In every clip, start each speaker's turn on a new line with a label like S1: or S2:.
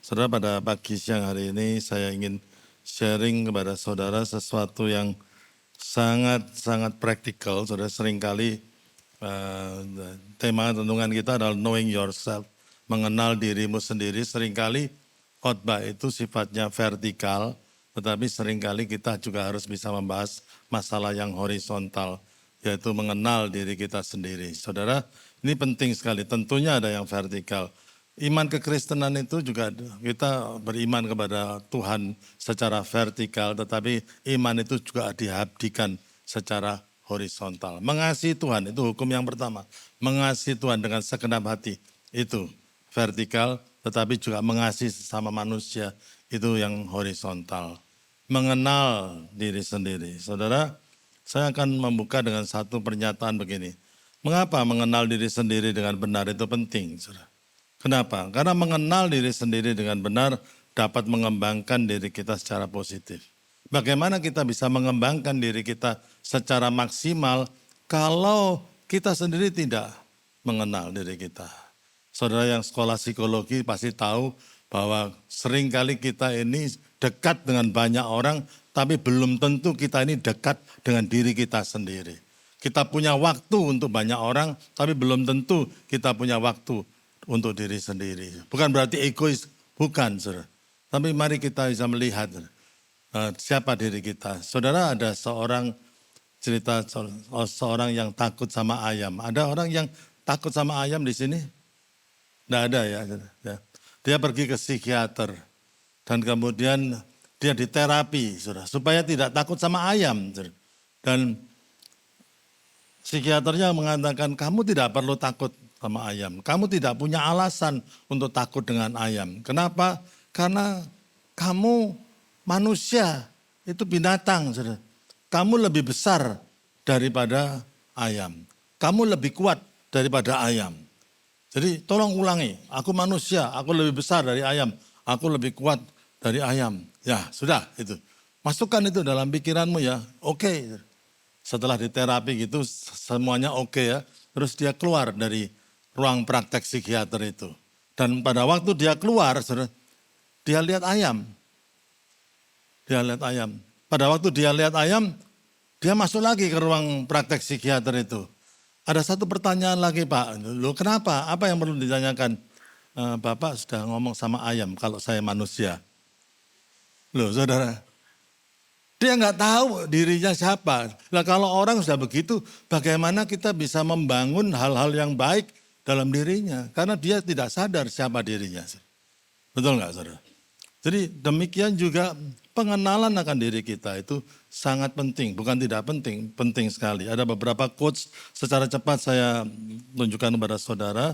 S1: Saudara, pada pagi siang hari ini saya ingin sharing kepada saudara sesuatu yang sangat-sangat praktikal. Saudara, seringkali tema renungan kita adalah knowing yourself, mengenal dirimu sendiri. Seringkali khotbah itu sifatnya vertikal, tetapi seringkali kita juga harus bisa membahas masalah yang horizontal, yaitu mengenal diri kita sendiri. Saudara, ini penting sekali, tentunya ada yang vertikal. Iman kekristenan itu juga kita beriman kepada Tuhan secara vertikal, tetapi iman itu juga diabdikan secara horizontal. Mengasihi Tuhan itu hukum yang pertama. Mengasihi Tuhan dengan segenap hati itu vertikal, tetapi juga mengasihi sesama manusia itu yang horizontal. Mengenal diri sendiri. Saudara, saya akan membuka dengan satu pernyataan begini. Mengapa mengenal diri sendiri dengan benar itu penting, saudara? Kenapa? Karena mengenal diri sendiri dengan benar dapat mengembangkan diri kita secara positif. Bagaimana kita bisa mengembangkan diri kita secara maksimal kalau kita sendiri tidak mengenal diri kita? Saudara yang sekolah psikologi pasti tahu bahwa seringkali kita ini dekat dengan banyak orang, tapi belum tentu kita ini dekat dengan diri kita sendiri. Kita punya waktu untuk banyak orang, tapi belum tentu kita punya waktu untuk diri sendiri. Bukan berarti egois, bukan, saudara. Tapi mari kita bisa melihat siapa diri kita. Saudara, ada seorang cerita seorang yang takut sama ayam. Ada orang yang takut sama ayam di sini? Tidak ada ya. Dia pergi ke psikiater dan kemudian dia diterapi, saudara, supaya tidak takut sama ayam. Saudara. Dan psikiaternya mengatakan kamu tidak perlu takut sama ayam. Kamu tidak punya alasan untuk takut dengan ayam. Kenapa? Karena kamu manusia, itu binatang. Saudara. Kamu lebih besar daripada ayam. Kamu lebih kuat daripada ayam. Jadi tolong ulangi, aku manusia, aku lebih besar dari ayam. Aku lebih kuat dari ayam. Ya sudah itu. Masukkan itu dalam pikiranmu ya, oke. Setelah diterapi gitu semuanya oke ya. Terus dia keluar dari ruang praktek psikiater itu. Dan pada waktu dia keluar, dia lihat ayam. Dia lihat ayam. Pada waktu dia lihat ayam, dia masuk lagi ke ruang praktek psikiater itu. Ada satu pertanyaan lagi, Pak. Loh kenapa? Apa yang perlu ditanyakan? Bapak sudah ngomong sama ayam kalau saya manusia. Loh saudara, dia nggak tahu dirinya siapa. Nah kalau orang sudah begitu, bagaimana kita bisa membangun hal-hal yang baik dalam dirinya? Karena dia tidak sadar siapa dirinya. Betul nggak saudara? Jadi demikian juga pengenalan akan diri kita itu sangat penting. Bukan tidak penting, penting sekali. Ada beberapa quotes secara cepat saya tunjukkan kepada saudara.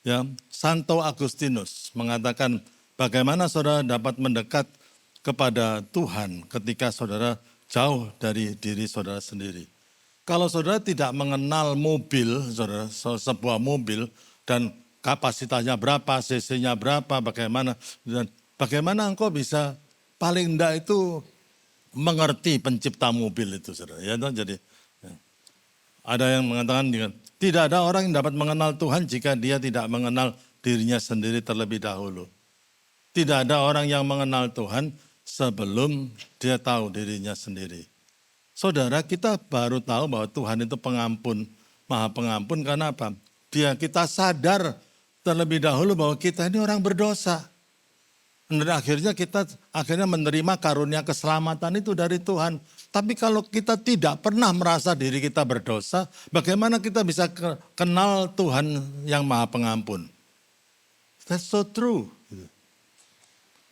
S1: Ya, Santo Agustinus mengatakan bagaimana saudara dapat mendekat kepada Tuhan ketika saudara jauh dari diri saudara sendiri. Kalau saudara tidak mengenal mobil, saudara, sebuah mobil dan kapasitasnya berapa, cc-nya berapa, bagaimana engkau bisa paling enggak itu mengerti pencipta mobil itu, saudara. Ya, jadi ada yang mengatakan tidak ada orang yang dapat mengenal Tuhan jika dia tidak mengenal dirinya sendiri terlebih dahulu. Tidak ada orang yang mengenal Tuhan sebelum dia tahu dirinya sendiri. Saudara, kita baru tahu bahwa Tuhan itu pengampun, maha pengampun karena apa? Kita sadar terlebih dahulu bahwa kita ini orang berdosa. Dan akhirnya kita menerima karunia keselamatan itu dari Tuhan. Tapi kalau kita tidak pernah merasa diri kita berdosa, bagaimana kita bisa kenal Tuhan yang maha pengampun? That's so true.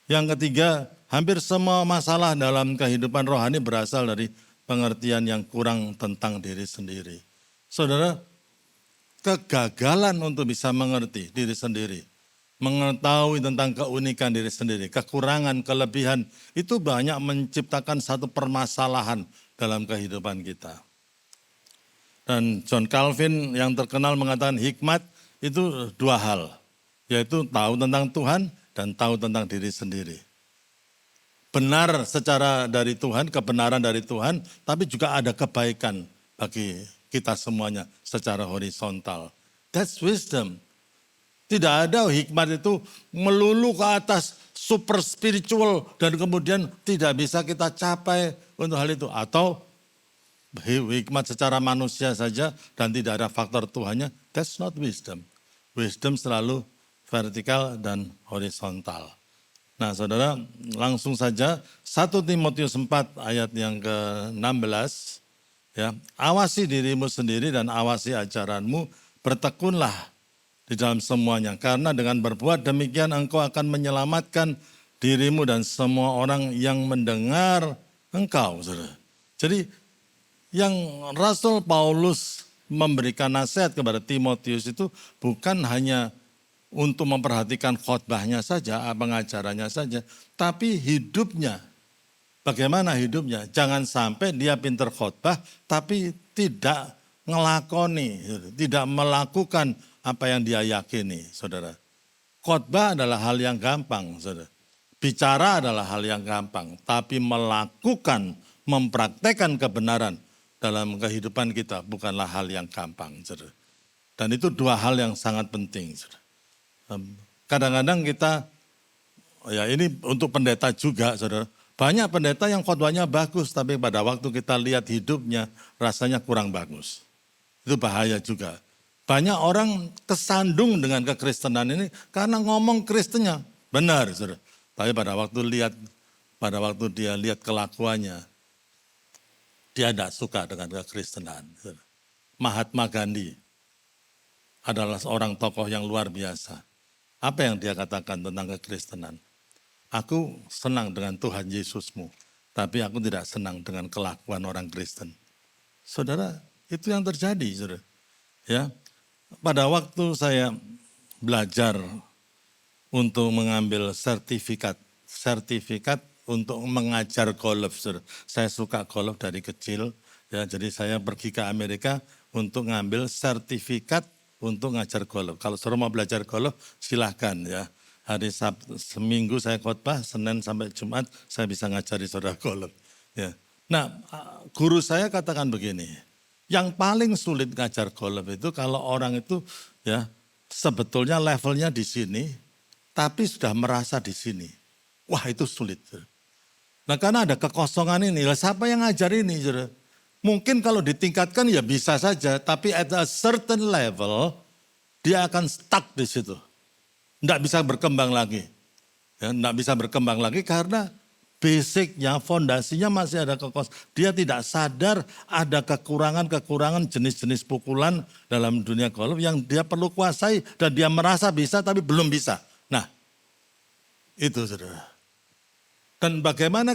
S1: Yang ketiga, hampir semua masalah dalam kehidupan rohani berasal dari pengertian yang kurang tentang diri sendiri. Saudara, kegagalan untuk bisa mengerti diri sendiri, mengetahui tentang keunikan diri sendiri, kekurangan, kelebihan, itu banyak menciptakan satu permasalahan dalam kehidupan kita. Dan John Calvin yang terkenal mengatakan hikmat itu dua hal, yaitu tahu tentang Tuhan dan tahu tentang diri sendiri. Benar secara dari Tuhan, kebenaran dari Tuhan, tapi juga ada kebaikan bagi kita semuanya secara horizontal. That's wisdom. Tidak ada hikmat itu melulu ke atas super spiritual dan kemudian tidak bisa kita capai untuk hal itu. Atau hikmat secara manusia saja dan tidak ada faktor Tuhannya, that's not wisdom. Wisdom selalu vertikal dan horizontal. Nah saudara, langsung saja 1 Timotius 4 ayat yang ke-16. Ya, awasi dirimu sendiri dan awasi ajaranmu, bertekunlah di dalam semuanya. Karena dengan berbuat demikian engkau akan menyelamatkan dirimu dan semua orang yang mendengar engkau. Saudara. Jadi yang Rasul Paulus memberikan nasihat kepada Timotius itu bukan hanya untuk memperhatikan khotbahnya saja, pengajarannya saja, tapi hidupnya. Bagaimana hidupnya? Jangan sampai dia pintar khotbah tapi tidak ngelakoni, tidak melakukan apa yang dia yakini, saudara. Khotbah adalah hal yang gampang, saudara. Bicara adalah hal yang gampang, tapi melakukan, mempraktekkan kebenaran dalam kehidupan kita bukanlah hal yang gampang, saudara. Dan itu dua hal yang sangat penting, saudara. Kadang-kadang kita, ya ini untuk pendeta juga, saudara. Banyak pendeta yang khotbahnya bagus, tapi pada waktu kita lihat hidupnya rasanya kurang bagus. Itu bahaya juga. Banyak orang kesandung dengan kekristenan ini karena ngomong Kristennya benar, saudara. Tapi pada waktu dia lihat kelakuannya, dia tidak suka dengan kekristenan. Saudara. Mahatma Gandhi adalah seorang tokoh yang luar biasa. Apa yang dia katakan tentang kekristenan? Aku senang dengan Tuhan Yesusmu, tapi aku tidak senang dengan kelakuan orang Kristen. Saudara, itu yang terjadi, saudara. Ya, pada waktu saya belajar untuk mengambil sertifikat untuk mengajar golf, saudara. Saya suka golf dari kecil, ya. Jadi saya pergi ke Amerika untuk mengambil sertifikat untuk ngajar golf. Kalau suruh mau belajar golf, silahkan ya. Hari Sabtu, seminggu saya khotbah, Senin sampai Jumat saya bisa ngajari saudara golf. Ya. Nah, guru saya katakan begini, yang paling sulit ngajar golf itu kalau orang itu ya sebetulnya levelnya di sini, tapi sudah merasa di sini. Wah itu sulit. Nah karena ada kekosongan ini, siapa yang ngajar ini? Saudara? Mungkin kalau ditingkatkan ya bisa saja, tapi at a certain level dia akan stuck di situ. Tidak bisa berkembang lagi. Ya, tidak bisa berkembang lagi karena basicnya, fondasinya masih ada kekosongan. Dia tidak sadar ada kekurangan-kekurangan jenis-jenis pukulan dalam dunia golf yang dia perlu kuasai dan dia merasa bisa tapi belum bisa. Nah, itu saudara. Dan bagaimana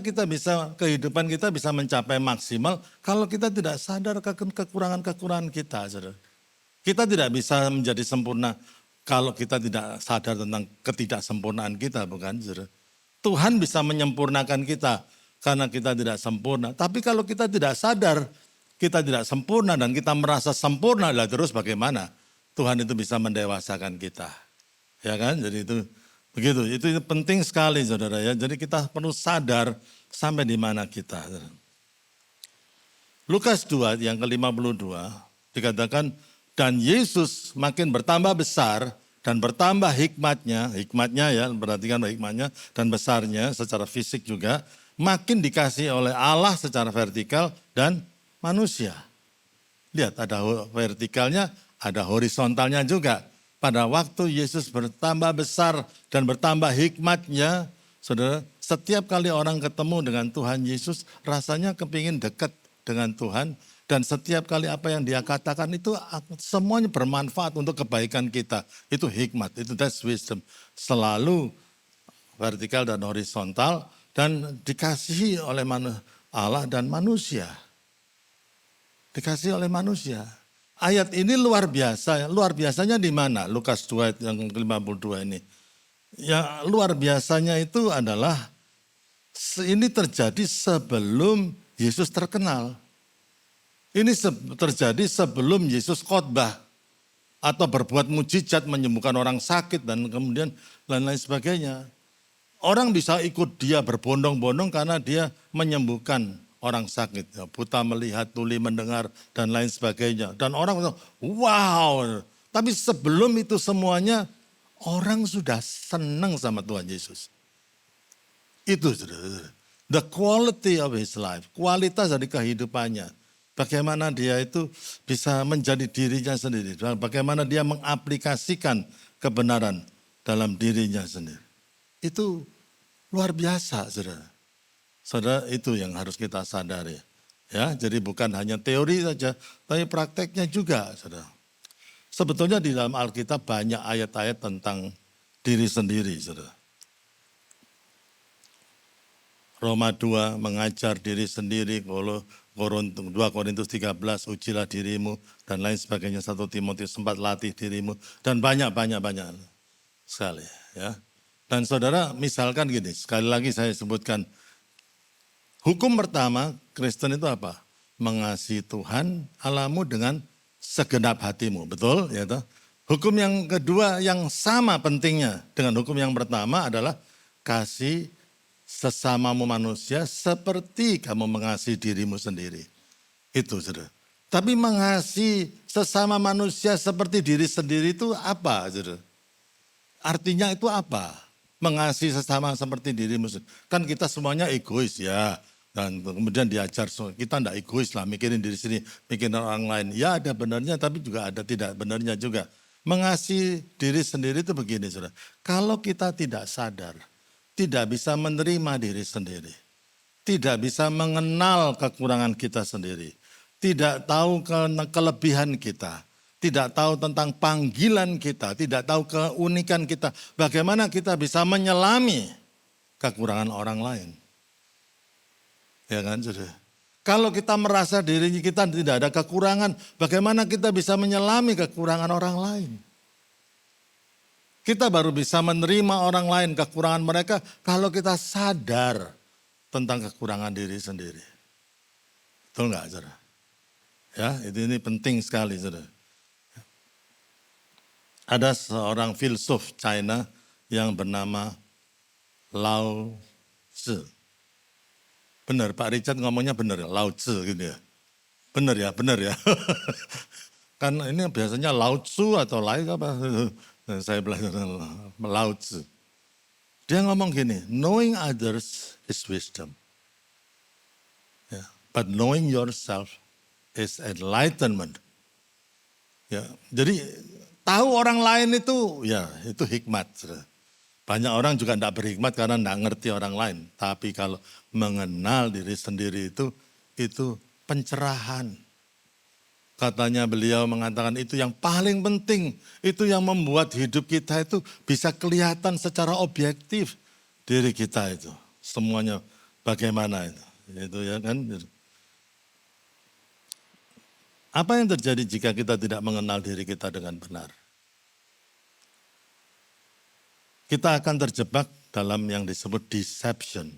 S1: kehidupan kita bisa mencapai maksimal kalau kita tidak sadar kekurangan-kekurangan kita, saudara. Kita tidak bisa menjadi sempurna kalau kita tidak sadar tentang ketidaksempurnaan kita, bukan, saudara. Tuhan bisa menyempurnakan kita karena kita tidak sempurna. Tapi kalau kita tidak sadar, kita tidak sempurna dan kita merasa sempurna, lah terus bagaimana? Tuhan itu bisa mendewasakan kita. Ya kan? Jadi itu begitu. Itu penting sekali saudara ya. Jadi kita perlu sadar sampai di mana kita. Lukas 2 yang ke-52 dikatakan, dan Yesus makin bertambah besar dan bertambah hikmatnya ya, perhatikan hikmatnya dan besarnya secara fisik juga, makin dikasih oleh Allah secara vertikal dan manusia. Lihat ada vertikalnya, ada horizontalnya juga. Pada waktu Yesus bertambah besar dan bertambah hikmatnya, saudara, setiap kali orang ketemu dengan Tuhan Yesus, rasanya kepingin dekat dengan Tuhan. Dan setiap kali apa yang dia katakan itu semuanya bermanfaat untuk kebaikan kita. Itu hikmat, itu that's wisdom. Selalu vertikal dan horizontal dan dikasihi oleh Allah dan manusia. Dikasihi oleh manusia. Ayat ini luar biasa. Luar biasanya di mana? Lukas 2 yang ke-52 ini. Ya luar biasanya itu adalah ini terjadi sebelum Yesus terkenal. Ini terjadi sebelum Yesus khotbah atau berbuat mujizat menyembuhkan orang sakit dan kemudian lain-lain sebagainya. Orang bisa ikut dia berbondong-bondong karena dia menyembuhkan orang sakit. Buta melihat, tuli mendengar dan lain sebagainya. Dan orang bilang, wow. Tapi sebelum itu semuanya Orang sudah senang sama Tuhan Yesus. Itu saudara. The quality of his life, kualitas dari kehidupannya. Bagaimana dia itu bisa menjadi dirinya sendiri. Bagaimana dia mengaplikasikan kebenaran dalam dirinya sendiri. Itu luar biasa saudara. Saudara, itu yang harus kita sadari. Ya, jadi bukan hanya teori saja, tapi prakteknya juga saudara. Sebetulnya di dalam Alkitab banyak ayat-ayat tentang diri sendiri saudara. Roma 2 mengajar diri sendiri, 2 Korintus 13 ujilah dirimu dan lain sebagainya, 1 Timotius 4 latih dirimu dan banyak sekali ya. Dan saudara misalkan gini, sekali lagi saya sebutkan hukum pertama Kristen itu apa? Mengasihi Tuhan Allahmu dengan segenap hatimu, betul ya toh? Hukum yang kedua yang sama pentingnya dengan hukum yang pertama adalah kasih sesamamu manusia seperti kamu mengasihi dirimu sendiri. Itu saudara. Tapi mengasihi sesama manusia seperti diri sendiri itu apa saudara? Artinya itu apa? Mengasihi sesama seperti dirimu sendiri. Kan kita semuanya egois ya. Dan kemudian diajar kita tidak egois lah, mikirin diri sendiri, mikirin orang lain. Ya ada benarnya tapi juga ada tidak benarnya juga. Mengasihi diri sendiri itu begini saudara. Kalau kita tidak sadar, tidak bisa menerima diri sendiri, tidak bisa mengenal kekurangan kita sendiri, tidak tahu kelebihan kita, tidak tahu tentang panggilan kita, tidak tahu keunikan kita, bagaimana kita bisa menyelami kekurangan orang lain. Ya kan sudah. Kalau kita merasa diri kita tidak ada kekurangan, bagaimana kita bisa menyelami kekurangan orang lain? Kita baru bisa menerima orang lain kekurangan mereka kalau kita sadar tentang kekurangan diri sendiri. Betul enggak saudara? Ya, ini penting sekali saudara. Ada seorang filsuf China yang bernama Lao Tzu. Benar, Pak Richard ngomongnya benar ya, Lao Tzu gitu ya. Benar ya. Kan ini biasanya Lao Tzu atau lain apa. Saya belajar Lao Tzu. Dia ngomong gini, knowing others is wisdom. Ya, but knowing yourself is enlightenment. Ya, jadi tahu orang lain itu hikmat. Banyak orang juga tidak berhikmat karena tidak ngerti orang lain. Tapi kalau mengenal diri sendiri itu pencerahan. Katanya beliau mengatakan itu yang paling penting. Itu yang membuat hidup kita itu bisa kelihatan secara objektif. Diri kita itu. Semuanya bagaimana itu. Itu ya kan. Apa yang terjadi jika kita tidak mengenal diri kita dengan benar? Kita akan terjebak dalam yang disebut deception.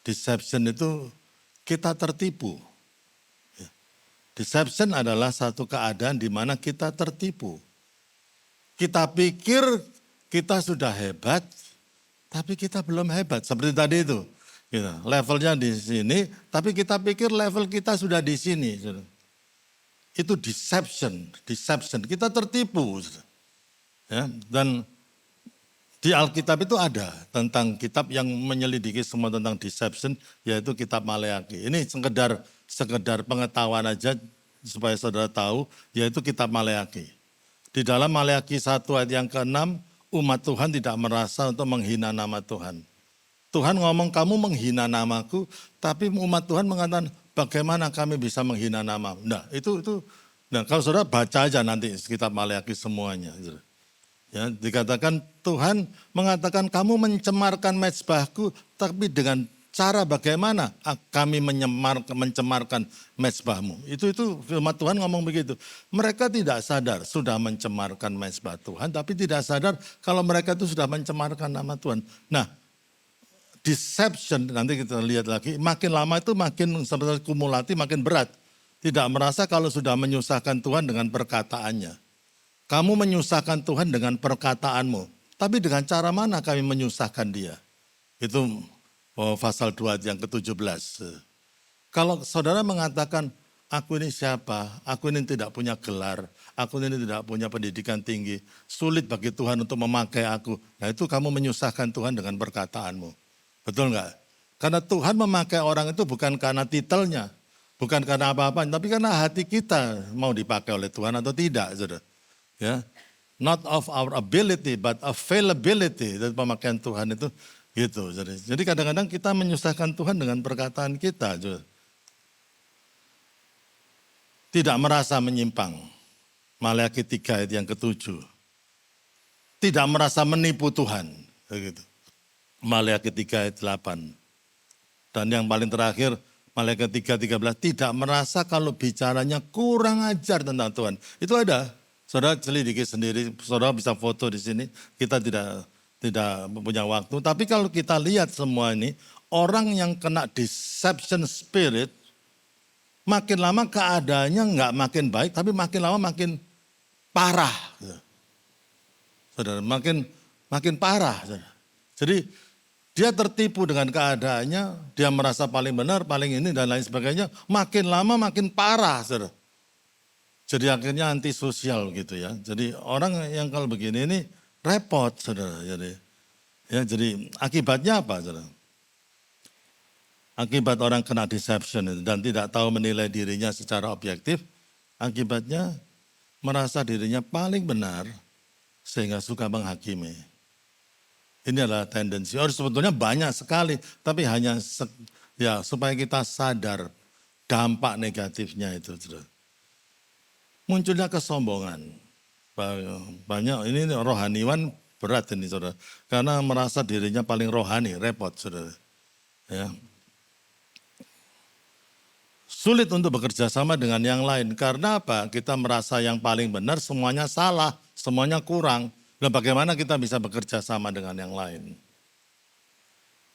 S1: Deception itu kita tertipu. Deception adalah satu keadaan di mana kita tertipu. Kita pikir kita sudah hebat, tapi kita belum hebat. Seperti tadi itu, levelnya di sini, tapi kita pikir level kita sudah di sini. Itu deception. Kita tertipu. Ya, dan di Alkitab itu ada tentang kitab yang menyelidiki semua tentang deception, yaitu kitab Maleakhi. Ini sekedar pengetahuan aja supaya saudara tahu, yaitu kitab Maleakhi. Di dalam Maleakhi 1 ayat yang ke-6, umat Tuhan tidak merasa untuk menghina nama Tuhan. Tuhan ngomong kamu menghina namaku, tapi umat Tuhan mengatakan bagaimana kami bisa menghina nama. Nah nah kalau saudara baca aja nanti kitab Maleakhi semuanya. Ya, dikatakan Tuhan mengatakan kamu mencemarkan mezbahku, tapi dengan cara bagaimana kami mencemarkan mezbahmu. Itu firman Tuhan ngomong begitu. Mereka tidak sadar sudah mencemarkan mezbah Tuhan, tapi tidak sadar kalau mereka itu sudah mencemarkan nama Tuhan. Nah, deception nanti kita lihat lagi, makin lama itu makin seperti kumulatif, makin berat. Tidak merasa kalau sudah menyusahkan Tuhan dengan perkataannya. Kamu menyusahkan Tuhan dengan perkataanmu. Tapi dengan cara mana kami menyusahkan dia? Itu pasal 2 yang ke-17. Kalau saudara mengatakan aku ini siapa? Aku ini tidak punya gelar, aku ini tidak punya pendidikan tinggi. Sulit bagi Tuhan untuk memakai aku. Nah itu kamu menyusahkan Tuhan dengan perkataanmu. Betul nggak? Karena Tuhan memakai orang itu bukan karena titelnya, bukan karena apa-apa, tapi karena hati kita mau dipakai oleh Tuhan atau tidak, saudara. Ya, not of our ability, but availability dari pemakaian Tuhan itu gitu. Jadi kadang-kadang kita menyusahkan Tuhan dengan perkataan kita, saudara. Tidak merasa menyimpang. Maleakhi 3 ayat yang ke-7. Tidak merasa menipu Tuhan. Begitu. Maleakhi 3 ayat 8. Dan yang paling terakhir, Maleakhi 3:13. Tidak merasa kalau bicaranya kurang ajar tentang Tuhan. Itu ada. Saudara selidiki sendiri, saudara bisa foto di sini. Kita tidak punya waktu. Tapi kalau kita lihat semua ini, orang yang kena deception spirit, makin lama keadaannya nggak makin baik, tapi makin lama makin parah. Saudara, makin parah. Saudara. Jadi dia tertipu dengan keadaannya, dia merasa paling benar, paling ini dan lain sebagainya. Makin lama makin parah. Saudara. Jadi akhirnya antisosial gitu ya. Jadi orang yang kalau begini ini repot, saudara. Jadi akibatnya apa, saudara? Akibat orang kena deception itu dan tidak tahu menilai dirinya secara objektif, akibatnya merasa dirinya paling benar sehingga suka menghakimi. Ini adalah tendensi. Sebetulnya banyak sekali, tapi hanya supaya kita sadar dampak negatifnya itu. Munculnya kesombongan. Banyak ini rohaniwan berat ini saudara. Karena merasa dirinya paling rohani, repot saudara. Ya. Sulit untuk bekerja sama dengan yang lain. Karena apa? Kita merasa yang paling benar semuanya salah, semuanya kurang. Dan bagaimana kita bisa bekerja sama dengan yang lain?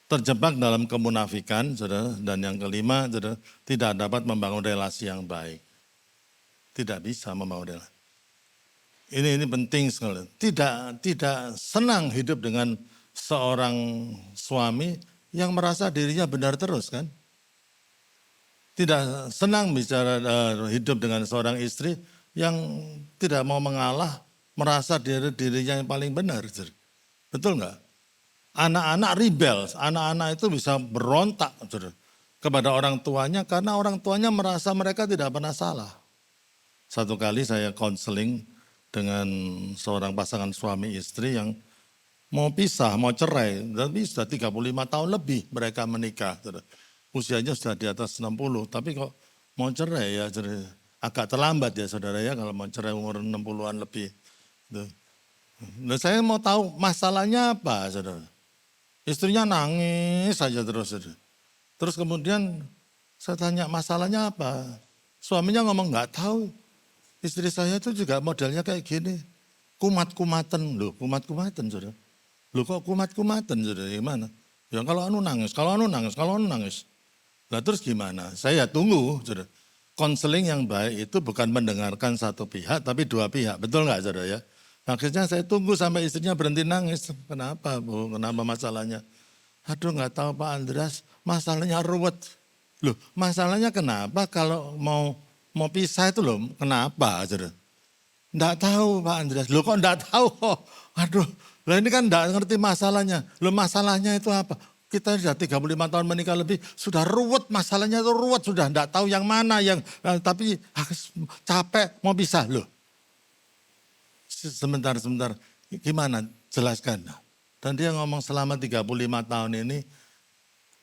S1: Terjebak dalam kemunafikan, saudara. Dan yang kelima, saudara, tidak dapat membangun relasi yang baik. Tidak bisa membangun relasi. Ini penting sekali. Tidak senang hidup dengan seorang suami yang merasa dirinya benar terus kan. Tidak senang bicara hidup dengan seorang istri yang tidak mau mengalah, merasa dirinya yang paling benar. Betul nggak? Anak-anak rebel, anak-anak itu bisa berontak kepada orang tuanya karena orang tuanya merasa mereka tidak pernah salah. Satu kali saya konseling dengan seorang pasangan suami istri yang mau pisah, mau cerai, tapi sudah 35 tahun lebih mereka menikah. Usianya sudah di atas 60, tapi kok mau cerai ya, agak terlambat ya saudara ya kalau mau cerai umur 60-an lebih. Nah, saya mau tahu masalahnya apa saudara. Istrinya nangis saja terus. Saudara. Terus kemudian saya tanya masalahnya apa. Suaminya ngomong nggak tahu. Istri saya itu juga modelnya kayak gini. Kumat-kumatan loh, kumat-kumatan saudara. Loh kok kumat-kumatan saudara, gimana? Ya kalau anu nangis. Nah terus gimana? Saya tunggu, saudara. Konseling yang baik itu bukan mendengarkan satu pihak, tapi dua pihak. Betul nggak saudara ya? Akhirnya saya tunggu sampai istrinya berhenti nangis. Kenapa Bu? Kenapa masalahnya? Aduh nggak tahu Pak Andreas, masalahnya ruwet. Loh masalahnya kenapa kalau mau pisah itu loh, kenapa saudara? Nggak tahu Pak Andreas. Loh kok nggak tahu kok? Aduh, lah ini kan nggak ngerti masalahnya. Loh masalahnya itu apa? Kita sudah 35 tahun menikah lebih, sudah ruwet, masalahnya itu ruwet, sudah enggak tahu yang mana, tapi capek mau pisah loh. Sebentar, gimana jelaskan. Dan dia ngomong selama 35 tahun ini,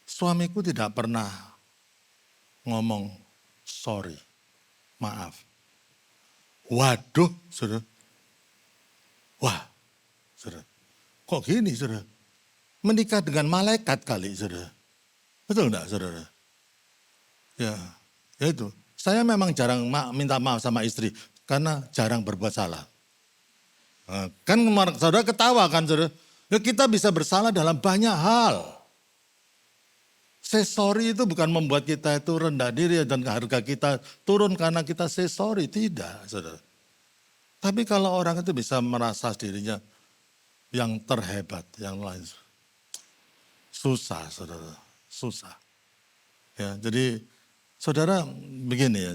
S1: suamiku tidak pernah ngomong sorry, maaf. Waduh, saudara. Wah, saudara. Kok gini, saudara? Menikah dengan malaikat kali, saudara. Betul enggak, saudara? Ya itu. Saya memang jarang minta maaf sama istri karena jarang berbuat salah. Nah, kan saudara ketawa kan, saudara? Ya, kita bisa bersalah dalam banyak hal. Say sorry itu bukan membuat kita itu rendah diri dan harga kita turun karena kita say sorry. Tidak, saudara. Tapi kalau orang itu bisa merasa dirinya yang terhebat, yang lain. Susah, saudara. Susah. Ya, jadi saudara begini ya.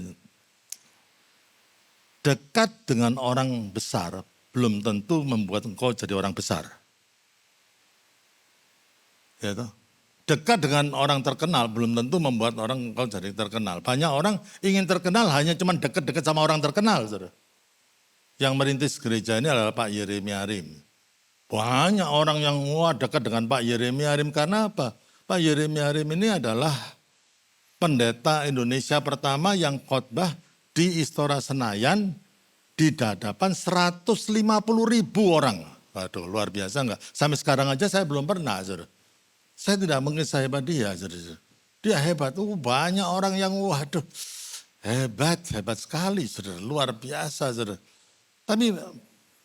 S1: dekat dengan orang besar belum tentu membuat engkau jadi orang besar. Ya toh? Dekat dengan orang terkenal belum tentu membuat engkau jadi terkenal. Banyak orang ingin terkenal hanya cuma dekat-dekat sama orang terkenal. Saudara. Yang merintis gereja ini adalah Pak Yeremia Rim. Banyak orang yang dekat dengan Pak Yeremia Rim karena apa? Pak Yeremia Rim ini adalah pendeta Indonesia pertama yang khotbah di Istora Senayan di hadapan 150.000 orang. Waduh, luar biasa enggak? Sampai sekarang aja saya belum pernah. Saudara. Saya tidak mungkin sehebat dia. Saudara. Dia hebat. Banyak orang yang waduh hebat sekali. Saudara. Luar biasa. Saudara. Tapi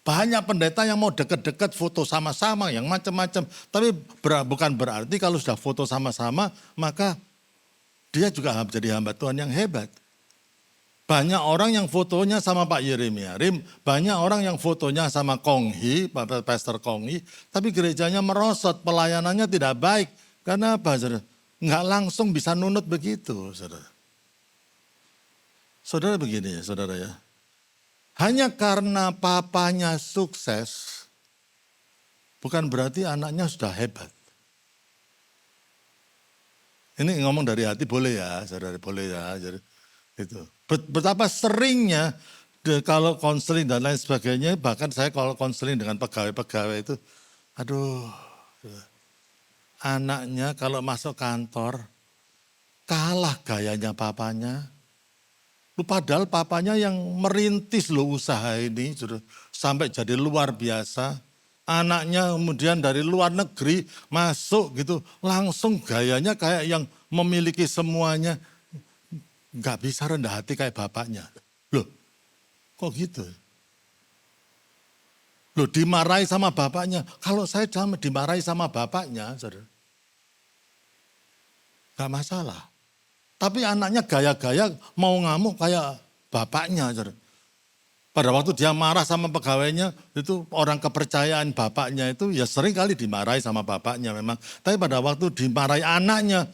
S1: banyak pendeta yang mau dekat-dekat foto sama-sama yang macam-macam. Tapi bukan berarti kalau sudah foto sama-sama maka dia juga jadi hamba Tuhan yang hebat. Banyak orang yang fotonya sama Pak Yeremia Rim, banyak orang yang fotonya sama Konghi, Pastor Konghi, tapi gerejanya merosot, pelayanannya tidak baik. Karena apa, saudara? Nggak langsung bisa nunut begitu, saudara. Saudara begini ya, saudara ya. Hanya karena papanya sukses, bukan berarti anaknya sudah hebat. Ini ngomong dari hati boleh ya, saudara, boleh ya. Jadi, itu. Betapa seringnya kalau konseling dan lain sebagainya, bahkan saya kalau konseling dengan pegawai-pegawai itu, aduh, anaknya kalau masuk kantor, kalah gayanya papanya. Padahal papanya yang merintis loh usaha ini, sampai jadi luar biasa. Anaknya kemudian dari luar negeri masuk gitu, langsung gayanya kayak yang memiliki semuanya. Gak bisa rendah hati kayak bapaknya. Loh, kok gitu? Loh, dimarahi sama bapaknya. Kalau saya jangan dimarahi sama bapaknya, saudara. Gak masalah. Tapi anaknya gaya-gaya mau ngamuk kayak bapaknya, saudara. Pada waktu dia marah sama pegawainya, itu orang kepercayaan bapaknya itu ya sering kali dimarahi sama bapaknya memang. Tapi pada waktu dimarahi anaknya,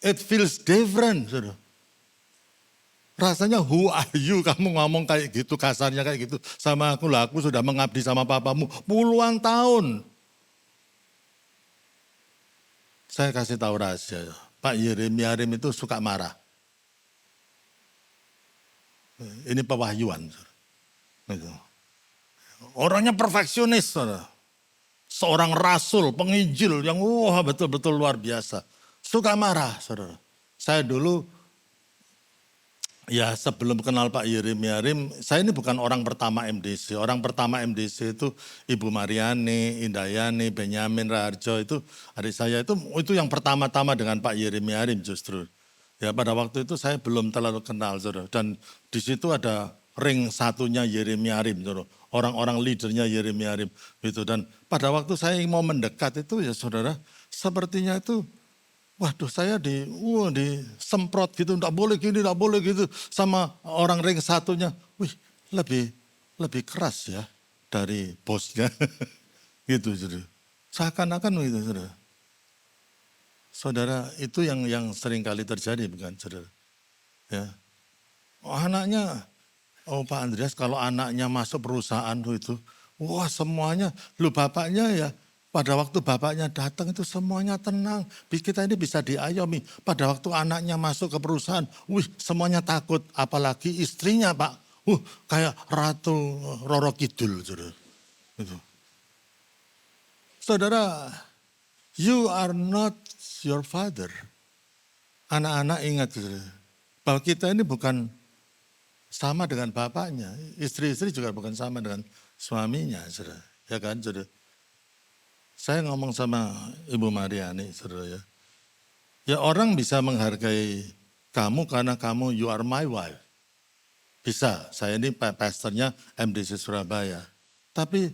S1: it feels different, saudara. Rasanya who are you, kamu ngomong kayak gitu, kasarnya kayak gitu. Sama aku lah, aku sudah mengabdi sama papamu puluhan tahun. Saya kasih tahu rahasia, Pak Yeremia Rim itu suka marah. Ini pewahyuan. Orangnya perfeksionis. Seorang rasul, penginjil yang betul-betul luar biasa. Suka marah, saudara. Saya dulu ya sebelum kenal Pak Yeremia Rim, saya ini bukan orang pertama MDC. Orang pertama MDC itu Ibu Mariani, Indayani, Benyamin Raharjo itu adik saya itu yang pertama-tama dengan Pak Yeremia Rim justru. Ya pada waktu itu saya belum terlalu kenal, saudara. Dan di situ ada ring satunya Yeremia Rim, saudara. Orang-orang leadernya Yeremia Rim gitu. Dan pada waktu saya mau mendekat itu ya saudara, sepertinya itu waduh saya disemprot gitu, enggak boleh gini, enggak boleh gitu. Sama orang ring satunya, lebih keras ya dari bosnya. Gitu, saudara. Seakan-akan gitu, saudara. Saudara, itu yang sering kali terjadi, bukan, saudara? Ya. Anaknya, Pak Andreas kalau anaknya masuk perusahaan itu, wah semuanya, bapaknya ya, pada waktu bapaknya datang itu semuanya tenang. Kita ini bisa diayomi. Pada waktu anaknya masuk ke perusahaan, semuanya takut. Apalagi istrinya Pak, kayak Ratu Roro Kidul. Saudara. Gitu. Saudara, you are not your father. Anak-anak ingat saudara, bahwa kita ini bukan sama dengan bapaknya. Istri-istri juga bukan sama dengan suaminya. Saudara. Ya kan saudara. Saya ngomong sama Ibu Mariani, saudara ya. Ya orang bisa menghargai kamu karena kamu you are my wife. Bisa, saya ini pastornya MDC Surabaya. Tapi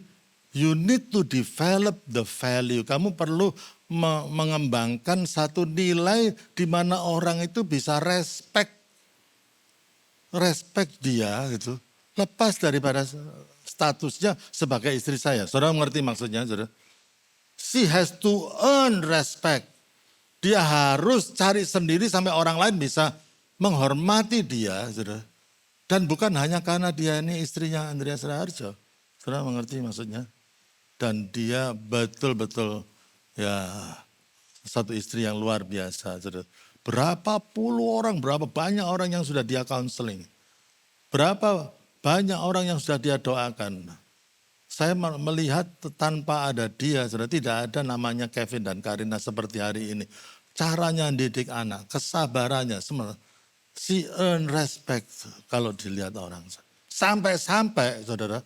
S1: you need to develop the value. Kamu perlu mengembangkan satu nilai di mana orang itu bisa respect dia gitu. Lepas daripada statusnya sebagai istri saya. Saudara mengerti maksudnya, saudara? She has to earn respect. Dia harus cari sendiri sampai orang lain bisa menghormati dia. Saudara. Dan bukan hanya karena dia ini istrinya Andreas Raharjo. Saudara mengerti maksudnya? Dan dia betul-betul ya satu istri yang luar biasa. Saudara. Berapa puluh orang, berapa banyak orang yang sudah dia counseling. Berapa banyak orang yang sudah dia doakan. Saya melihat tanpa ada dia, saudara, tidak ada namanya Kevin dan Karina seperti hari ini. Caranya didik anak, kesabarannya, semua. She earn respect kalau dilihat orang. Sampai-sampai, saudara,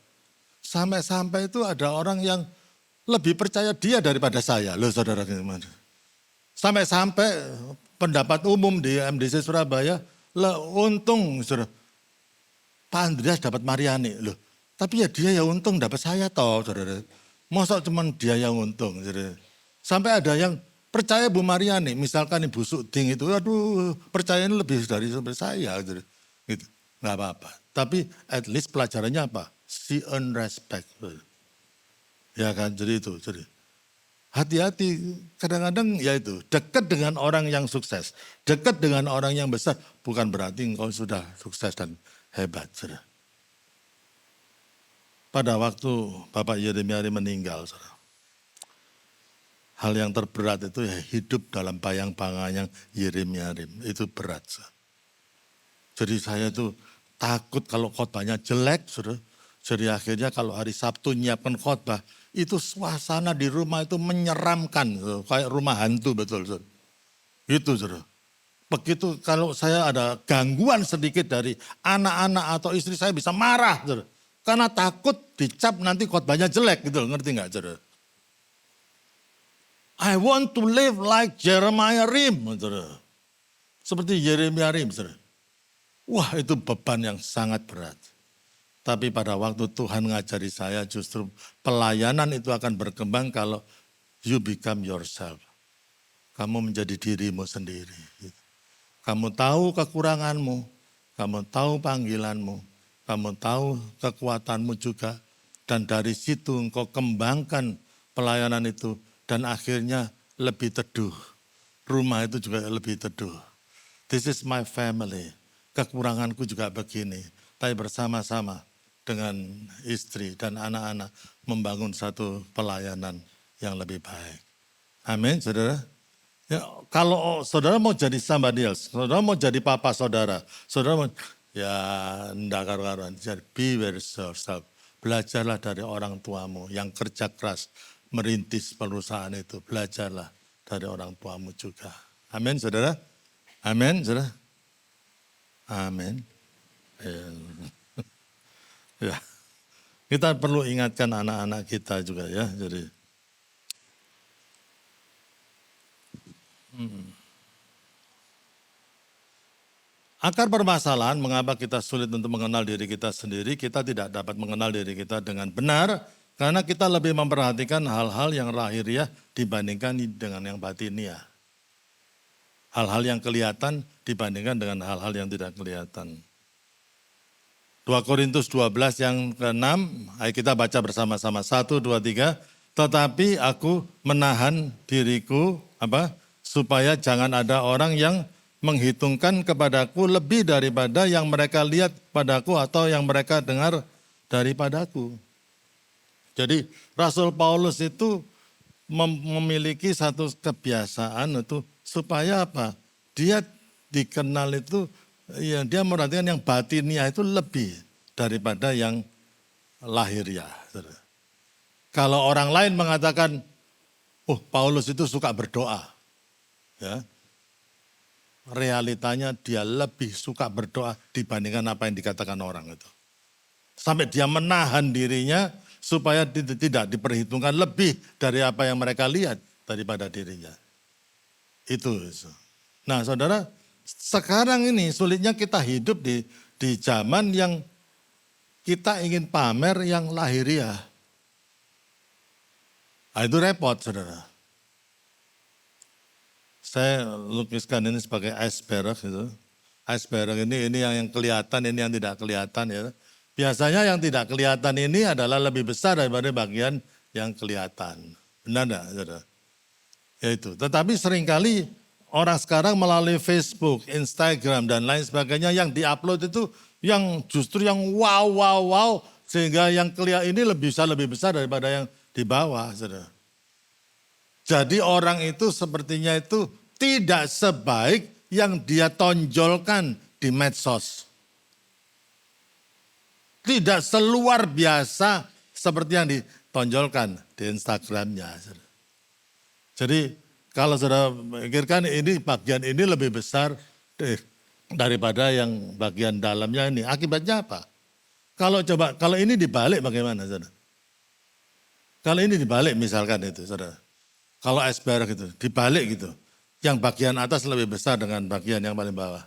S1: sampai-sampai itu ada orang yang lebih percaya dia daripada saya. Loh saudara, gimana? Sampai-sampai pendapat umum di MDC Surabaya, untung, saudara, Pak Andreas dapat Mariani, loh. Tapi ya dia yang untung dapat saya toh, saudara. Masa cuma dia yang untung, saudara. Sampai ada yang percaya Bu Mariani, misalkan Ibu Suding itu, aduh percayanya lebih dari saya, saudara. Gitu, nggak apa-apa. Tapi at least pelajarannya apa? She earn respect. Saudara. Ya kan, jadi itu. Jadi hati-hati, kadang-kadang ya itu, dekat dengan orang yang sukses, dekat dengan orang yang besar, bukan berarti engkau sudah sukses dan hebat. Saudara. Pada waktu Bapak Yeremia meninggal, saudara, hal yang terberat itu ya hidup dalam bayang-bayangan Yeremia, itu berat. Saudara. Jadi saya itu takut kalau khotbahnya jelek, saudara. Jadi akhirnya kalau hari Sabtu nyiapkan khotbah, itu suasana di rumah itu menyeramkan, saudara. Kayak rumah hantu betul. Saudara. Itu saudara. Begitu kalau saya ada gangguan sedikit dari anak-anak atau istri saya bisa marah, saudara. Karena takut dicap nanti khotbahnya jelek gitu, ngerti nggak saudara? I want to live like Jeremiah Rim, saudara. Seperti Yeremia Rim, saudara. Wah itu beban yang sangat berat. Tapi pada waktu Tuhan ngajari saya justru pelayanan itu akan berkembang kalau you become yourself. Kamu menjadi dirimu sendiri. Kamu tahu kekuranganmu, kamu tahu panggilanmu, kamu tahu kekuatanmu juga. Dan dari situ engkau kembangkan pelayanan itu. Dan akhirnya lebih teduh. Rumah itu juga lebih teduh. This is my family. Kekuranganku juga begini. Tapi bersama-sama dengan istri dan anak-anak membangun satu pelayanan yang lebih baik. Amin, saudara. Ya, kalau saudara mau jadi somebody else, saudara mau jadi papa saudara mau, ya enggak karuan. Jadi be yourself. Belajarlah dari orang tuamu yang kerja keras merintis perusahaan itu. Belajarlah dari orang tuamu juga. Amin, saudara. Amin, saudara. Amin. Ya, kita perlu ingatkan anak-anak kita juga ya. Jadi, akar permasalahan mengapa kita sulit untuk mengenal diri kita sendiri, kita tidak dapat mengenal diri kita dengan benar, karena kita lebih memperhatikan hal-hal yang lahiriah dibandingkan dengan yang batiniah. Hal-hal yang kelihatan dibandingkan dengan hal-hal yang tidak kelihatan. 2 Korintus 12 yang ke-6, ayo kita baca bersama-sama. 1, 2, 3. Tetapi aku menahan diriku supaya jangan ada orang yang menghitungkan kepadaku lebih daripada yang mereka lihat padaku atau yang mereka dengar daripadaku. Jadi Rasul Paulus itu memiliki satu kebiasaan itu supaya apa? Dia dikenal itu, ya dia merhatikan yang batiniah itu lebih daripada yang lahiriah. Kalau orang lain mengatakan, oh Paulus itu suka berdoa. Ya. Realitanya dia lebih suka berdoa dibandingkan apa yang dikatakan orang itu. Sampai dia menahan dirinya supaya tidak diperhitungkan lebih dari apa yang mereka lihat daripada dirinya. Itu. Nah saudara, sekarang ini sulitnya kita hidup di zaman yang kita ingin pamer yang lahiriah. Nah, itu repot saudara. Saya lukiskan ini sebagai iceberg gitu. Iceberg ini yang kelihatan, ini yang tidak kelihatan ya. Biasanya yang tidak kelihatan ini adalah lebih besar daripada bagian yang kelihatan. Benar enggak saudara? Ya itu. Tetapi seringkali orang sekarang melalui Facebook, Instagram dan lain sebagainya yang diupload itu yang justru yang wow, wow, wow. Sehingga yang ini lebih besar daripada yang di bawah. Saudara. Jadi orang itu sepertinya itu tidak sebaik yang dia tonjolkan di medsos. Tidak seluar biasa seperti yang ditonjolkan di Instagramnya. Jadi kalau saudara pikirkan ini bagian ini lebih besar daripada yang bagian dalamnya ini. Akibatnya apa? Kalau ini dibalik bagaimana saudara? Kalau ini dibalik misalkan itu saudara. Kalau iceberg gitu, dibalik gitu. Yang bagian atas lebih besar dengan bagian yang paling bawah.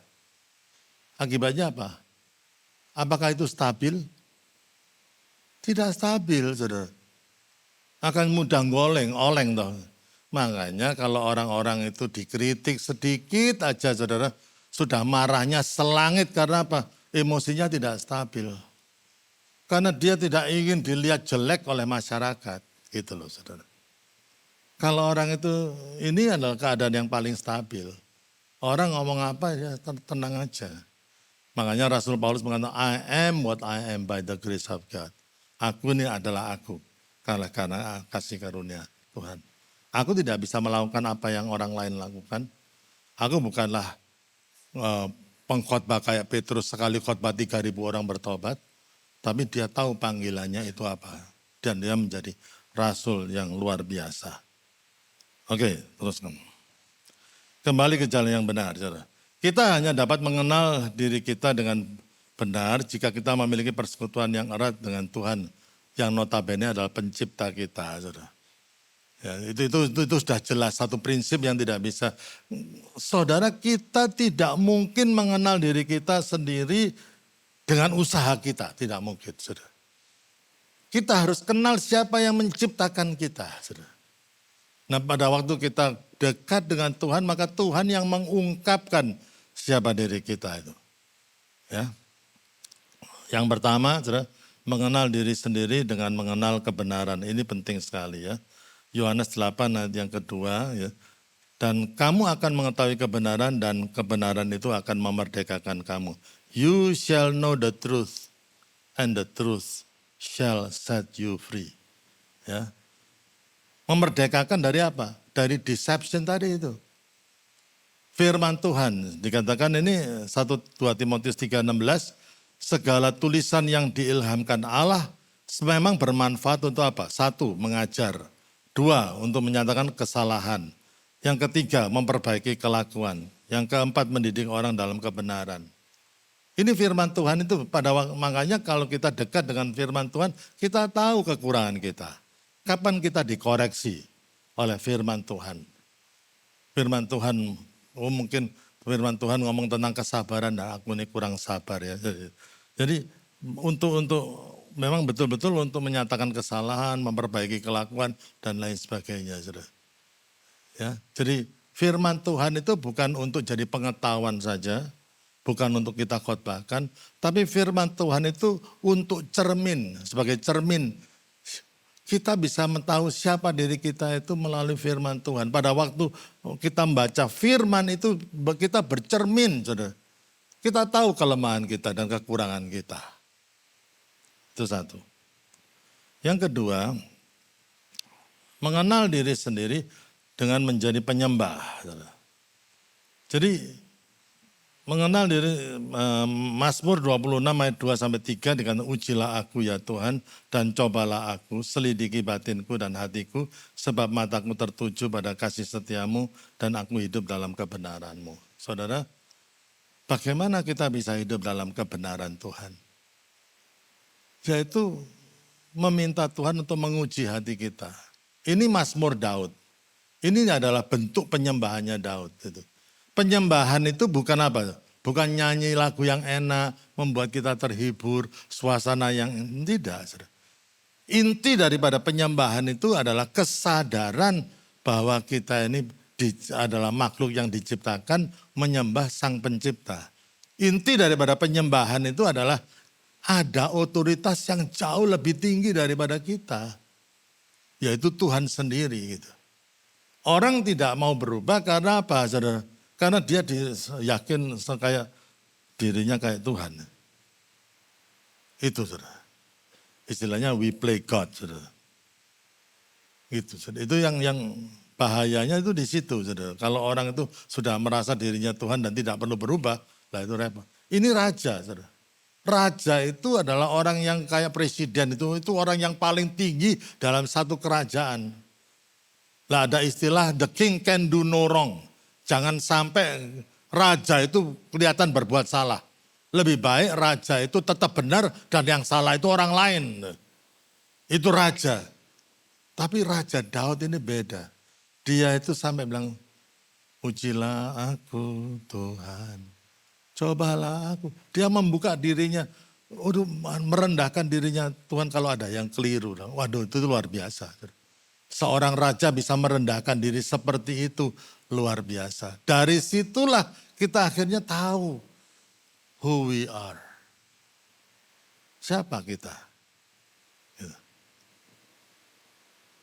S1: Akibatnya apa? Apakah itu stabil? Tidak stabil, saudara. Akan mudah oleng toh. Makanya kalau orang-orang itu dikritik sedikit aja, saudara, sudah marahnya selangit karena apa? Emosinya tidak stabil. Karena dia tidak ingin dilihat jelek oleh masyarakat, gitu loh, saudara. Kalau orang itu, ini adalah keadaan yang paling stabil. Orang ngomong apa ya tenang aja. Makanya Rasul Paulus mengatakan, I am what I am by the grace of God. Aku ini adalah aku, karena kasih karunia Tuhan. Aku tidak bisa melakukan apa yang orang lain lakukan. Aku bukanlah pengkhotbah kayak Petrus, sekali khotbah 3.000 orang bertobat. Tapi dia tahu panggilannya itu apa. Dan dia menjadi rasul yang luar biasa. Oke, teruskan. Kembali ke jalan yang benar. Saudara. Kita hanya dapat mengenal diri kita dengan benar jika kita memiliki persekutuan yang erat dengan Tuhan. Yang notabene adalah pencipta kita. Saudara. Ya, itu sudah jelas satu prinsip yang tidak bisa. Saudara, kita tidak mungkin mengenal diri kita sendiri dengan usaha kita. Tidak mungkin. Saudara. Kita harus kenal siapa yang menciptakan kita. Saudara. Nah pada waktu kita dekat dengan Tuhan, maka Tuhan yang mengungkapkan siapa diri kita itu. Ya. Yang pertama, saudara, mengenal diri sendiri dengan mengenal kebenaran. Ini penting sekali ya. Yohanes 8 ayat yang kedua. Ya. Dan kamu akan mengetahui kebenaran dan kebenaran itu akan memerdekakan kamu. You shall know the truth and the truth shall set you free. Ya. Memerdekakan dari apa? Dari deception tadi itu. Firman Tuhan, dikatakan ini 1-2 Timotius 3:16, segala tulisan yang diilhamkan Allah memang bermanfaat untuk apa? 1, mengajar. 2, untuk menyatakan kesalahan. Yang ketiga, memperbaiki kelakuan. Yang keempat, mendidik orang dalam kebenaran. Ini firman Tuhan itu makanya kalau kita dekat dengan firman Tuhan, kita tahu kekurangan kita. Kapan kita dikoreksi oleh firman Tuhan? Firman Tuhan, mungkin firman Tuhan ngomong tentang kesabaran, dan aku ini kurang sabar ya. Jadi untuk memang betul-betul untuk menyatakan kesalahan, memperbaiki kelakuan dan lain sebagainya. Ya, jadi firman Tuhan itu bukan untuk jadi pengetahuan saja, bukan untuk kita khotbahkan, tapi firman Tuhan itu untuk cermin, sebagai cermin. Kita bisa mentahu siapa diri kita itu melalui firman Tuhan. Pada waktu kita membaca firman itu kita bercermin, saudara. Kita tahu kelemahan kita dan kekurangan kita. Itu satu. Yang kedua, mengenal diri sendiri dengan menjadi penyembah. Saudara. Jadi mengenal diri, Mazmur 26 ayat 2-3 dengan ujilah aku ya Tuhan dan cobalah aku, selidiki batinku dan hatiku sebab mataku tertuju pada kasih setiamu dan aku hidup dalam kebenaranmu. Saudara, bagaimana kita bisa hidup dalam kebenaran Tuhan? Yaitu meminta Tuhan untuk menguji hati kita. Ini Mazmur Daud. Ini adalah bentuk penyembahannya Daud. Itu. Penyembahan itu bukan apa? Bukan nyanyi lagu yang enak, membuat kita terhibur, suasana yang tidak. Inti daripada penyembahan itu adalah kesadaran bahwa kita ini adalah makhluk yang diciptakan menyembah Sang Pencipta. Inti daripada penyembahan itu adalah ada otoritas yang jauh lebih tinggi daripada kita. Yaitu Tuhan sendiri. Gitu. Orang tidak mau berubah karena apa, saudara? Karena dia yakin kayak dirinya kayak Tuhan. Itu saudara. Istilahnya we play God saudara. Gitu saudara. Itu yang bahayanya itu di situ saudara. Kalau orang itu sudah merasa dirinya Tuhan dan tidak perlu berubah, lah itu repot. Ini raja saudara. Raja itu adalah orang yang kayak presiden itu orang yang paling tinggi dalam satu kerajaan. Lah ada istilah the king can do no wrong. Jangan sampai raja itu kelihatan berbuat salah. Lebih baik raja itu tetap benar dan yang salah itu orang lain. Itu raja. Tapi Raja Daud ini beda. Dia itu sampai bilang, ujilah aku Tuhan. Cobalah aku. Dia membuka dirinya, merendahkan dirinya Tuhan kalau ada yang keliru. Waduh itu luar biasa. Seorang raja bisa merendahkan diri seperti itu luar biasa. Dari situlah kita akhirnya tahu who we are. Siapa kita?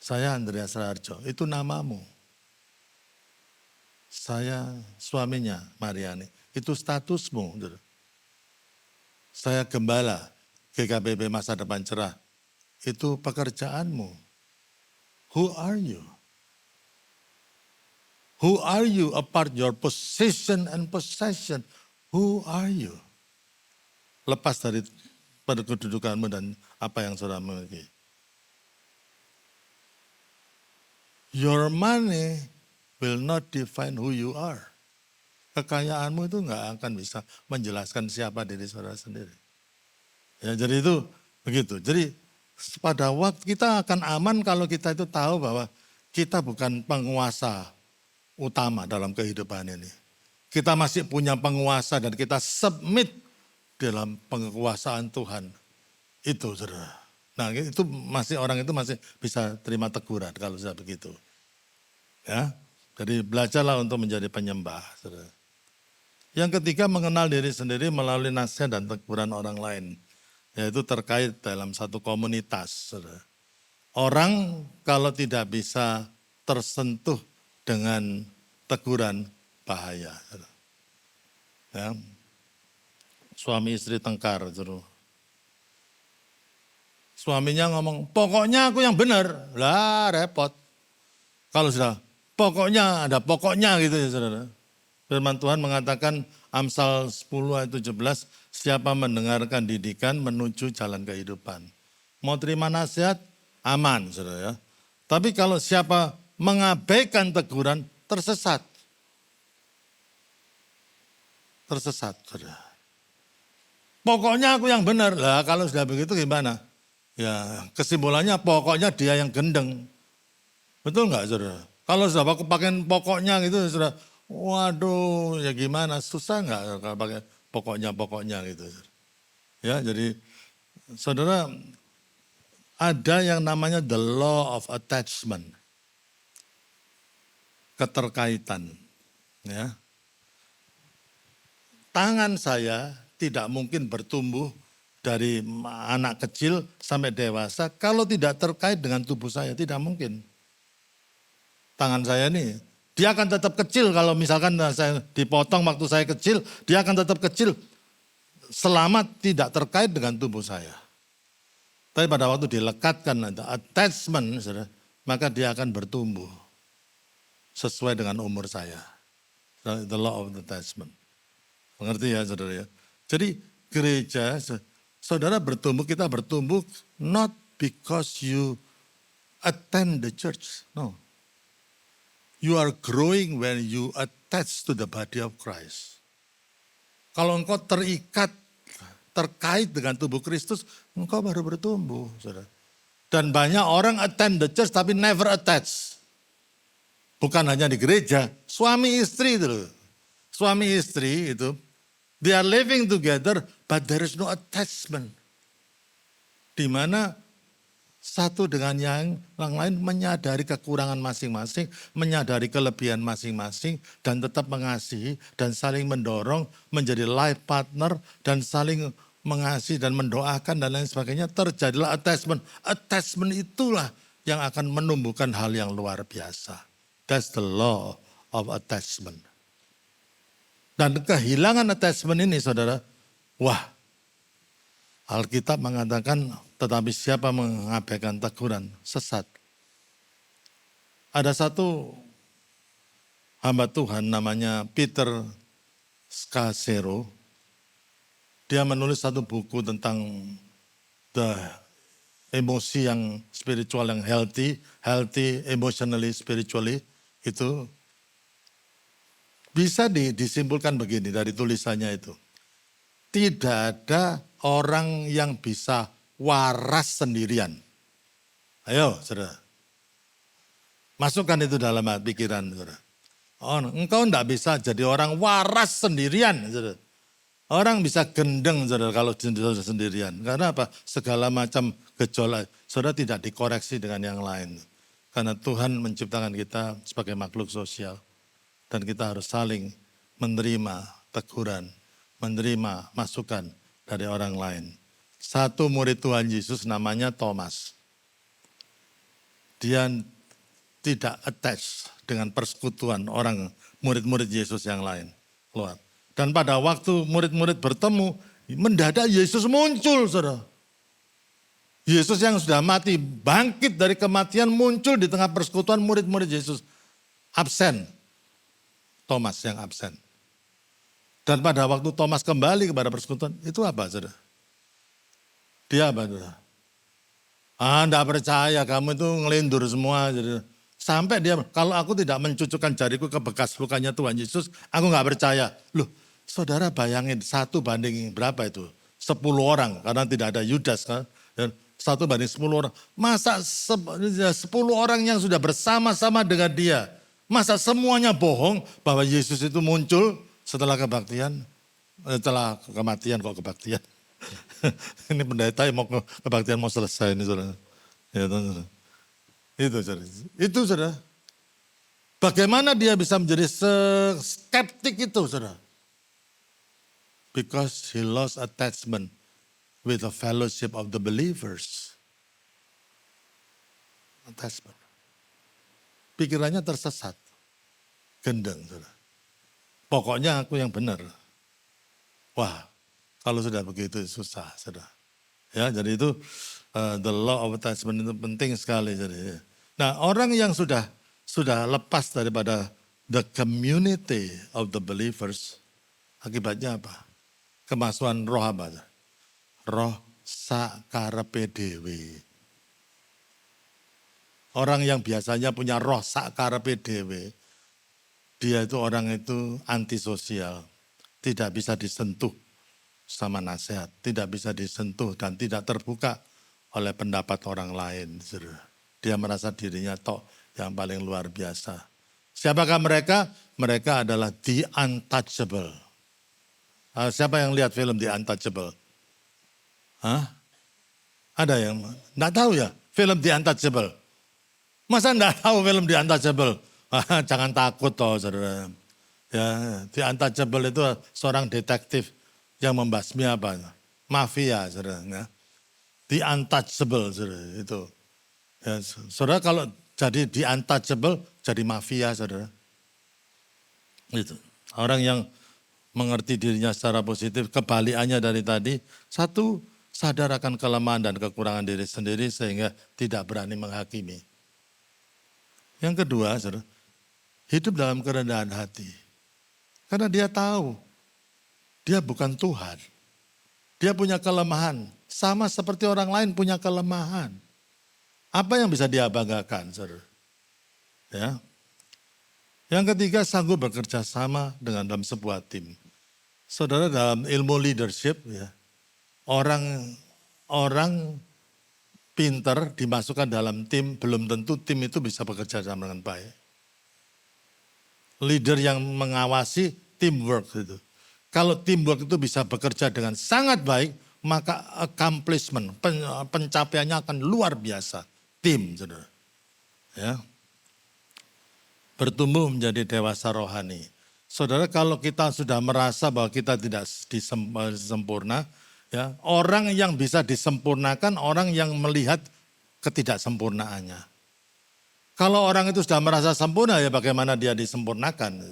S1: Saya Andreas Raharjo, itu namamu. Saya suaminya Mariani, itu statusmu. Saya gembala GKBB Masa Depan Cerah, itu pekerjaanmu. Who are you? Who are you apart your position and possession? Who are you? Lepas dari kedudukanmu dan apa yang saudara miliki. Your money will not define who you are. Kekayaanmu itu nggak akan bisa menjelaskan siapa diri saudara sendiri. Ya, jadi itu begitu. Jadi pada waktu kita akan aman kalau kita itu tahu bahwa kita bukan penguasa utama dalam kehidupan ini. Kita masih punya penguasa dan kita submit dalam penguasaan Tuhan. Itu saudara. Nah itu orang itu masih bisa terima teguran kalau sudah begitu. Ya, jadi belajarlah untuk menjadi penyembah. Saudara. Yang ketiga mengenal diri sendiri melalui nasihat dan teguran orang lain. Yaitu terkait dalam satu komunitas. Saudara. Orang kalau tidak bisa tersentuh dengan teguran bahaya. Saudara. Ya. Suami istri tengkar. Saudara. Suaminya ngomong, pokoknya aku yang benar. Lah repot. Kalau sudah, pokoknya ada pokoknya gitu ya saudara. Firman Tuhan mengatakan Amsal 10 ayat 17, siapa mendengarkan didikan menuju jalan kehidupan. Mau terima nasihat, aman saudara ya. Tapi kalau siapa mengabaikan teguran, tersesat. Tersesat saudara. Pokoknya aku yang benar. Lah kalau sudah begitu gimana? Ya kesimpulannya pokoknya dia yang gendeng. Betul nggak saudara? Kalau sudah aku pakai pokoknya gitu saudara. Waduh ya gimana susah nggak kalau pakai pokoknya gitu. Ya jadi saudara ada yang namanya the law of attachment. Keterkaitan. Ya. Tangan saya tidak mungkin bertumbuh dari anak kecil sampai dewasa, kalau tidak terkait dengan tubuh saya, tidak mungkin. Tangan saya ini, dia akan tetap kecil kalau misalkan saya dipotong waktu saya kecil, dia akan tetap kecil selama tidak terkait dengan tubuh saya. Tapi pada waktu dilekatkan, ada attachment, maka dia akan bertumbuh sesuai dengan umur saya. The law of attachment. Mengerti ya saudara ya? Jadi gereja, saudara bertumbuh, kita bertumbuh not because you attend the church. No. You are growing when you attach to the body of Christ. Kalau engkau terikat, terkait dengan tubuh Kristus, engkau baru bertumbuh. Saudara. Dan banyak orang attend the church tapi never attach. Bukan hanya di gereja, suami istri itu loh. Suami istri itu, they are living together, but there is no attachment. Di mana satu dengan yang lain menyadari kekurangan masing-masing, menyadari kelebihan masing-masing, dan tetap mengasihi dan saling mendorong menjadi life partner dan saling mengasihi dan mendoakan dan lain sebagainya. Terjadilah attachment. Attachment itulah yang akan menumbuhkan hal yang luar biasa. That's the law of attachment. Dan kehilangan attachment ini saudara, wah Alkitab mengatakan, tetapi siapa mengabaikan teguran, sesat. Ada satu hamba Tuhan namanya Peter Scazzero. Dia menulis satu buku tentang emosi yang spiritual, yang healthy emotionally, spiritually. Itu bisa disimpulkan begini dari tulisannya itu. Tidak ada orang yang bisa waras sendirian. Ayo, saudara. Masukkan itu dalam pikiran, saudara. Oh, engkau tidak bisa jadi orang waras sendirian, saudara. Orang bisa gendeng, saudara, kalau sendirian. Karena apa? Segala macam gejolak, saudara, tidak dikoreksi dengan yang lain. Karena Tuhan menciptakan kita sebagai makhluk sosial. Dan kita harus saling menerima teguran, menerima masukan dari orang lain. Satu murid Tuhan Yesus namanya Thomas. Dia tidak attach dengan persekutuan orang murid-murid Yesus yang lain. Keluar. Dan pada waktu murid-murid bertemu, mendadak Yesus muncul, saudara. Yesus yang sudah mati, bangkit dari kematian, muncul di tengah persekutuan murid-murid Yesus. Absen. Thomas yang absen. Dan pada waktu Thomas kembali kepada persekutuan, itu apa, saudara? Dia apa, saudara? Enggak percaya, kamu itu ngelindur semua. Saudara. Sampai dia, kalau aku tidak mencucukkan jariku ke bekas lukanya Tuhan Yesus, aku enggak percaya. Loh, saudara bayangin 1 banding berapa itu? 10 orang, karena tidak ada Yudas kan. Dan 1 banding 10 orang. Masa 10 orang yang sudah bersama-sama dengan dia, masa semuanya bohong bahwa Yesus itu muncul setelah kebaktian, setelah kematian kok kebaktian. Ini pendeta yang mau kebaktian mau selesai ini, saudara. Ya, saudara. Itu saudara. Bagaimana dia bisa menjadi skeptik itu, saudara? Because he lost attachment with the fellowship of the believers. Attachment. Pikirannya tersesat. Gendeng, saudara. Pokoknya aku yang benar. Wah, kalau sudah begitu susah, saudara. Ya, jadi itu the law of attachment itu penting sekali. Jadi. Nah, orang yang sudah lepas daripada the community of the believers, akibatnya apa? Kemasukan roh apa? Roh sakarepe dhewe. Orang yang biasanya punya roh sakarepe dhewe, dia itu orang itu antisosial, tidak bisa disentuh sama nasihat, tidak bisa disentuh dan tidak terbuka oleh pendapat orang lain. Dia merasa dirinya tok yang paling luar biasa. Siapakah mereka? Mereka adalah the untouchable. Siapa yang lihat film The Untouchable? Hah? Ada yang enggak tahu ya film The Untouchable? Masa enggak tahu film The Untouchable? Jangan takut toh, saudara. Ya, The Untouchable itu seorang detektif yang membasmi apa? Mafia, saudara. Ya. The Untouchable, saudara, itu. Ya, saudara kalau jadi The Untouchable, jadi mafia, saudara. Itu. Orang yang mengerti dirinya secara positif, kebalikannya dari tadi. Satu, sadar akan kelemahan dan kekurangan diri sendiri sehingga tidak berani menghakimi. Yang kedua, saudara, hidup dalam kerendahan hati. Karena dia tahu, dia bukan Tuhan. Dia punya kelemahan, sama seperti orang lain punya kelemahan. Apa yang bisa dia banggakan, saudara? Ya. Yang ketiga, sanggup bekerja sama dalam sebuah tim. Saudara, dalam ilmu leadership, ya, orang pinter dimasukkan dalam tim, belum tentu tim itu bisa bekerja sama dengan baik. Leader yang mengawasi teamwork itu. Kalau teamwork itu bisa bekerja dengan sangat baik, maka accomplishment, pencapaiannya akan luar biasa. Tim, saudara. Ya. Bertumbuh menjadi dewasa rohani. Saudara, kalau kita sudah merasa bahwa kita tidak sempurna, ya, orang yang bisa disempurnakan, orang yang melihat ketidaksempurnaannya. Kalau orang itu sudah merasa sempurna, ya bagaimana dia disempurnakan?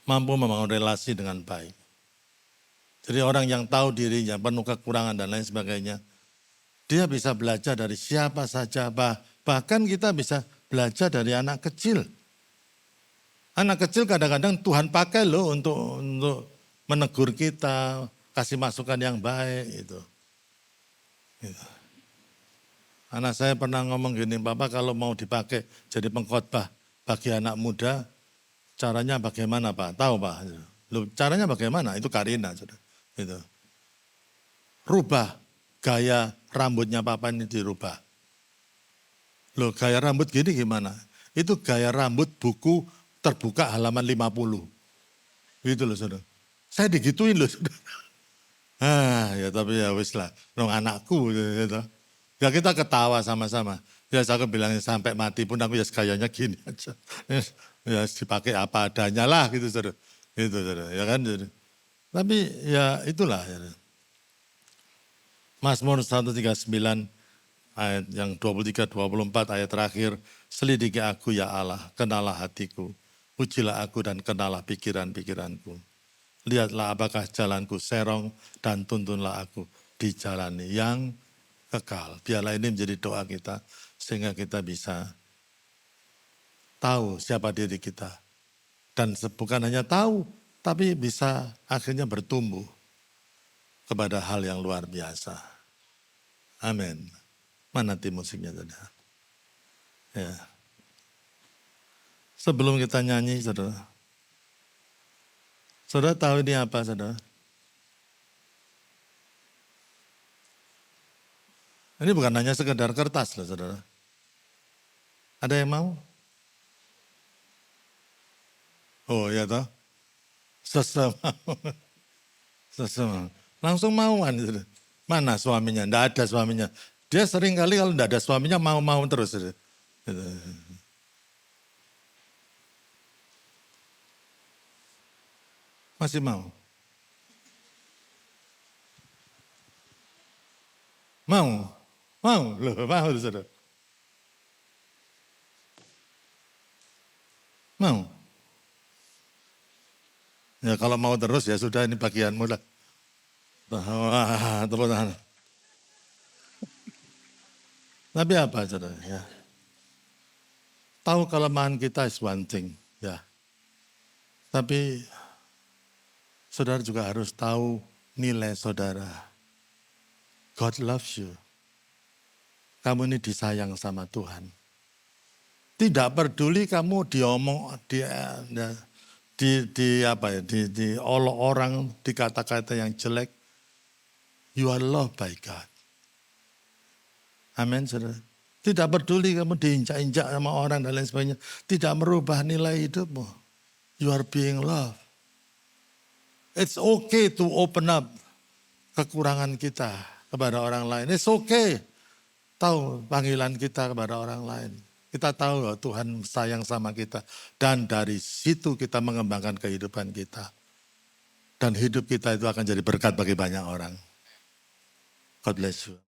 S1: Mampu membangun relasi dengan baik. Jadi orang yang tahu dirinya, penuh kekurangan dan lain sebagainya. Dia bisa belajar dari siapa saja, bahkan kita bisa belajar dari anak kecil. Anak kecil kadang-kadang Tuhan pakai loh untuk menegur kita, kasih masukan yang baik itu. Gitu. Anak saya pernah ngomong gini, Bapak kalau mau dipakai jadi pengkhotbah bagi anak muda, caranya bagaimana Pak? Tahu Pak? Loh, caranya bagaimana? Itu Karina. Gitu. Rubah gaya rambutnya Papa ini dirubah. Loh gaya rambut gini gimana? Itu gaya rambut buku terbuka halaman 50. Gitu loh saudara. Saya digituin loh saudara. Ya tapi ya wis lah, dong anakku gitu. Ya kita ketawa sama-sama. Ya saya bilang sampai mati pun aku ya gayanya gini aja. Ya dipakai apa adanya lah gitu saudara. Gitu saudara, ya kan. Tapi ya itulah. Ya. Mazmur 139 ayat yang 23-24 ayat terakhir. Selidiki aku ya Allah, kenalah hatiku. Ujilah aku dan kenalah pikiran-pikiranku. Lihatlah apakah jalanku serong dan tuntunlah aku di jalan yang kekal. Biarlah ini menjadi doa kita sehingga kita bisa tahu siapa diri kita. Dan bukan hanya tahu, tapi bisa akhirnya bertumbuh kepada hal yang luar biasa. Amin. Mana tim musiknya tadi? Ya. Sebelum kita nyanyi, saudara. Saudara tahu ini apa, saudara? Ini bukan hanya sekedar kertas loh, saudara. Ada yang mau? Oh ya toh. Sesama. Sesama. Langsung mauan. Saudara. Mana suaminya? Tidak ada suaminya. Dia sering kali kalau tidak ada suaminya mau-mau terus. Saudara. Masih mau? Mau? Mau? Loh, mau saudara. Mau? Ya kalau mau terus ya sudah ini bagianmu lah. Wah, tepuk tangan. Tapi apa saudara ya? Tahu kelemahan kita is one thing ya. Tapi saudara juga harus tahu nilai saudara. God loves you. Kamu ini disayang sama Tuhan. Tidak peduli kamu diomong, diolok orang, di kata-kata yang jelek. You are loved by God. Amin, saudara. Tidak peduli kamu diinjak-injak sama orang dan lain sebagainya. Tidak merubah nilai hidupmu. You are being loved. It's okay to open up kekurangan kita kepada orang lain. It's okay. Tahu panggilan kita kepada orang lain. Kita tahu bahwa Tuhan sayang sama kita. Dan dari situ kita mengembangkan kehidupan kita. Dan hidup kita itu akan jadi berkat bagi banyak orang. God bless you.